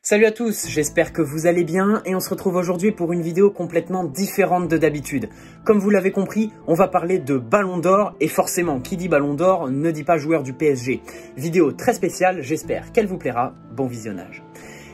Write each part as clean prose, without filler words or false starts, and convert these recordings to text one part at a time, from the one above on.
Salut à tous, j'espère que vous allez bien et on se retrouve aujourd'hui pour une vidéo complètement différente de d'habitude. Comme vous l'avez compris, on va parler de Ballon d'Or et forcément, qui dit Ballon d'Or ne dit pas joueur du PSG. Vidéo très spéciale, j'espère qu'elle vous plaira, bon visionnage.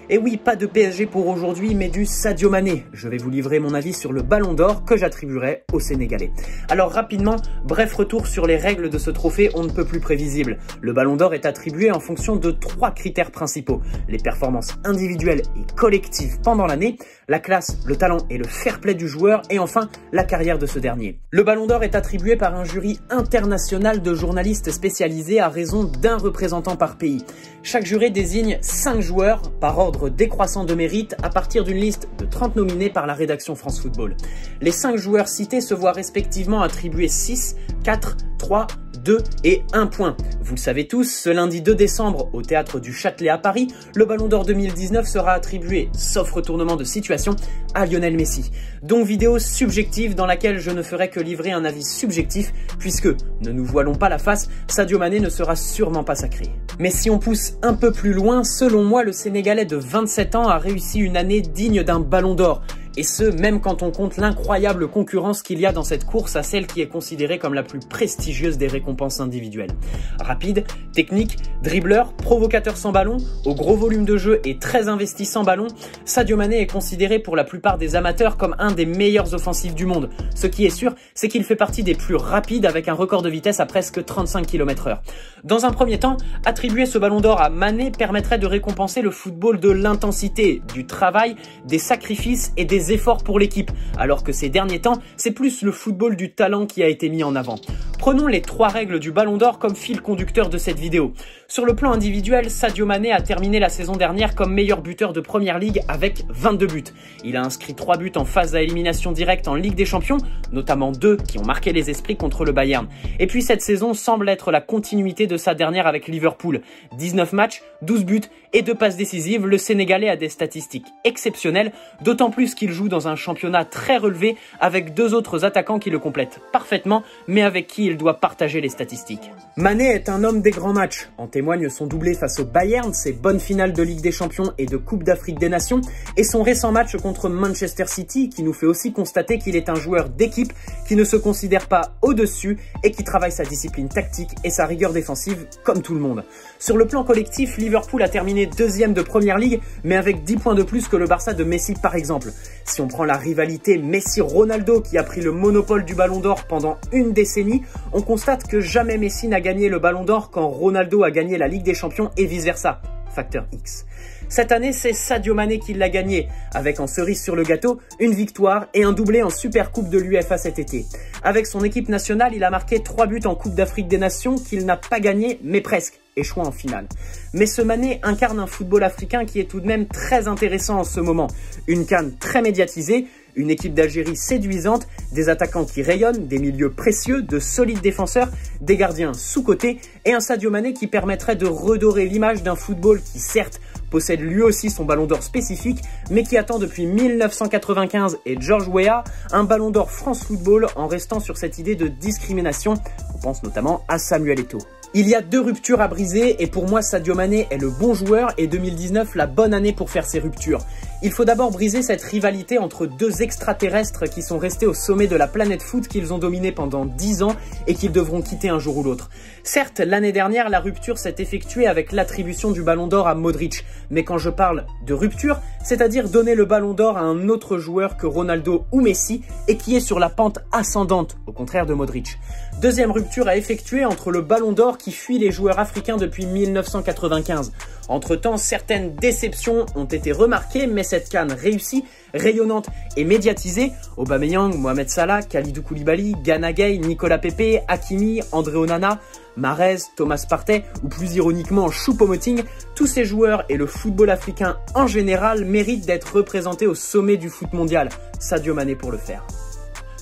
Et oui, pas de PSG pour aujourd'hui, mais du Sadio Mané. Je vais vous livrer mon avis sur le Ballon d'Or que j'attribuerai au Sénégalais. Alors rapidement, bref retour sur les règles de ce trophée on ne peut plus prévisible. Le Ballon d'Or est attribué en fonction de 3 critères principaux. Les performances individuelles et collectives pendant l'année, la classe, le talent et le fair play du joueur, et enfin la carrière de ce dernier. Le Ballon d'Or est attribué par un jury international de journalistes spécialisés à raison d'un représentant par pays. Chaque jury désigne 5 joueurs par ordre décroissant de mérite à partir d'une liste de 30 nominés par la rédaction France Football. Les 5 joueurs cités se voient respectivement attribuer 6, 4, 3, 2 et 1 point. Vous le savez tous, ce lundi 2 décembre, au Théâtre du Châtelet à Paris, le Ballon d'Or 2019 sera attribué, sauf retournement de situation, à Lionel Messi. Donc vidéo subjective dans laquelle je ne ferai que livrer un avis subjectif, puisque, ne nous voilons pas la face, Sadio Mané ne sera sûrement pas sacré. Mais si on pousse un peu plus loin, selon moi, le Sénégalais de 27 ans a réussi une année digne d'un Ballon d'Or. Et ce, même quand on compte l'incroyable concurrence qu'il y a dans cette course à celle qui est considérée comme la plus prestigieuse des récompenses individuelles. Rapide, technique, dribbleur, provocateur sans ballon, au gros volume de jeu et très investi sans ballon, Sadio Mané est considéré pour la plupart des amateurs comme un des meilleurs offensifs du monde. Ce qui est sûr, c'est qu'il fait partie des plus rapides avec un record de vitesse à presque 35 km/h. Dans un premier temps, attribuer ce Ballon d'Or à Mané permettrait de récompenser le football de l'intensité, du travail, des sacrifices et des efforts pour l'équipe, alors que ces derniers temps, c'est plus le football du talent qui a été mis en avant. Prenons les 3 règles du Ballon d'Or comme fil conducteur de cette vidéo. Sur le plan individuel, Sadio Mané a terminé la saison dernière comme meilleur buteur de Première Ligue avec 22 buts. Il a inscrit 3 buts en phase à élimination directe en Ligue des Champions, notamment 2 qui ont marqué les esprits contre le Bayern. Et puis cette saison semble être la continuité de sa dernière avec Liverpool. 19 matchs, 12 buts et 2 passes décisives, le Sénégalais a des statistiques exceptionnelles, d'autant plus qu'il joue dans un championnat très relevé avec 2 autres attaquants qui le complètent parfaitement, mais avec qui il doit partager les statistiques. Mané est un homme des grands matchs. En témoigne son doublé face au Bayern, ses bonnes finales de Ligue des Champions et de Coupe d'Afrique des Nations, et son récent match contre Manchester City qui nous fait aussi constater qu'il est un joueur d'équipe qui ne se considère pas au-dessus et qui travaille sa discipline tactique et sa rigueur défensive comme tout le monde. Sur le plan collectif, Liverpool a terminé 2e de Première Ligue, mais avec 10 points de plus que le Barça de Messi par exemple. Si on prend la rivalité Messi-Ronaldo qui a pris le monopole du Ballon d'Or pendant une décennie, on constate que jamais Messi n'a gagné le Ballon d'Or quand Ronaldo a gagné la Ligue des Champions et vice-versa. Facteur X. Cette année, c'est Sadio Mané qui l'a gagné, avec en cerise sur le gâteau, une victoire et un doublé en Super Coupe de l'UEFA cet été. Avec son équipe nationale, il a marqué 3 buts en Coupe d'Afrique des Nations qu'il n'a pas gagné, mais presque, échouant en finale. Mais ce Mané incarne un football africain qui est tout de même très intéressant en ce moment. Une CAN très médiatisée, une équipe d'Algérie séduisante, des attaquants qui rayonnent, des milieux précieux, de solides défenseurs, des gardiens sous-cotés et un Sadio Mané qui permettrait de redorer l'image d'un football qui certes possède lui aussi son Ballon d'Or spécifique, mais qui attend depuis 1995 et George Weah un Ballon d'Or France Football en restant sur cette idée de discrimination. On pense notamment à Samuel Eto'o. Il y a 2 ruptures à briser et pour moi Sadio Mané est le bon joueur et 2019 la bonne année pour faire ces ruptures. Il faut d'abord briser cette rivalité entre 2 extraterrestres qui sont restés au sommet de la planète foot qu'ils ont dominé pendant 10 ans et qu'ils devront quitter un jour ou l'autre. Certes, l'année dernière, la rupture s'est effectuée avec l'attribution du Ballon d'Or à Modric. Mais quand je parle de rupture, c'est-à-dire donner le Ballon d'Or à un autre joueur que Ronaldo ou Messi et qui est sur la pente ascendante, au contraire de Modric. Deuxième rupture à effectuer entre le Ballon d'Or qui fuit les joueurs africains depuis 1995. Entre-temps, certaines déceptions ont été remarquées, mais cette CAN réussie, rayonnante et médiatisée, Aubameyang, Mohamed Salah, Kalidou Koulibaly, Gana Gueye, Nicolas Pepe, Hakimi, André Onana, Mahrez, Thomas Partey ou plus ironiquement Choupo-Moting, tous ces joueurs et le football africain en général méritent d'être représentés au sommet du foot mondial. Sadio Mané pour le faire.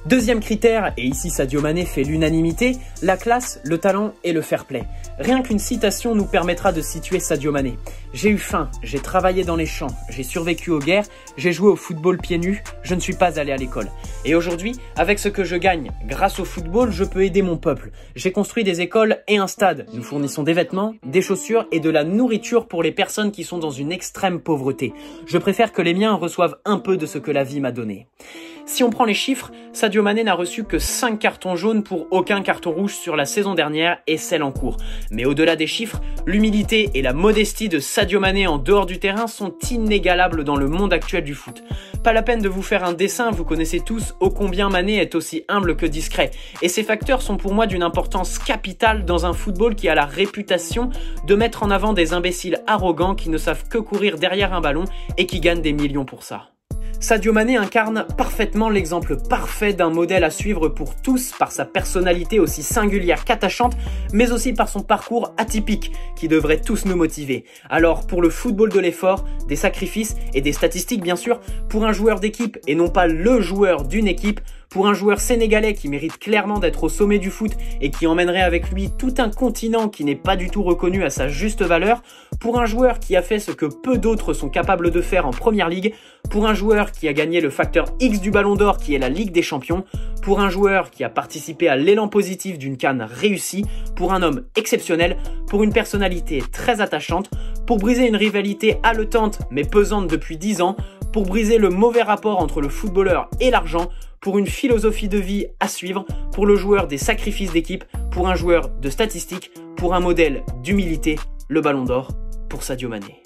Deuxième critère, et ici Sadio Mané fait l'unanimité, la classe, le talent et le fair play. Rien qu'une citation nous permettra de situer Sadio Mané. J'ai eu faim, j'ai travaillé dans les champs, j'ai survécu aux guerres, j'ai joué au football pieds nus, je ne suis pas allé à l'école. Et aujourd'hui, avec ce que je gagne grâce au football, je peux aider mon peuple. J'ai construit des écoles et un stade. Nous fournissons des vêtements, des chaussures et de la nourriture pour les personnes qui sont dans une extrême pauvreté. Je préfère que les miens reçoivent un peu de ce que la vie m'a donné. Si on prend les chiffres, Sadio Mané n'a reçu que 5 cartons jaunes pour aucun carton rouge sur la saison dernière et celle en cours. Mais au-delà des chiffres, l'humilité et la modestie de Sadio Mané en dehors du terrain sont inégalables dans le monde actuel du foot. Pas la peine de vous faire un dessin, vous connaissez tous ô combien Mané est aussi humble que discret. Et ces facteurs sont pour moi d'une importance capitale dans un football qui a la réputation de mettre en avant des imbéciles arrogants qui ne savent que courir derrière un ballon et qui gagnent des millions pour ça. Sadio Mané incarne parfaitement l'exemple parfait d'un modèle à suivre pour tous par sa personnalité aussi singulière qu'attachante, mais aussi par son parcours atypique qui devrait tous nous motiver. Alors pour le football de l'effort, des sacrifices et des statistiques bien sûr, pour un joueur d'équipe et non pas le joueur d'une équipe, pour un joueur sénégalais qui mérite clairement d'être au sommet du foot et qui emmènerait avec lui tout un continent qui n'est pas du tout reconnu à sa juste valeur, pour un joueur qui a fait ce que peu d'autres sont capables de faire en première ligue, pour un joueur qui a gagné le facteur X du Ballon d'Or qui est la Ligue des Champions, pour un joueur qui a participé à l'élan positif d'une CAN réussie, pour un homme exceptionnel, pour une personnalité très attachante, pour briser une rivalité haletante mais pesante depuis 10 ans, pour briser le mauvais rapport entre le footballeur et l'argent, pour une philosophie de vie à suivre, pour le joueur des sacrifices d'équipe, pour un joueur de statistiques, pour un modèle d'humilité, le Ballon d'Or pour Sadio Mané.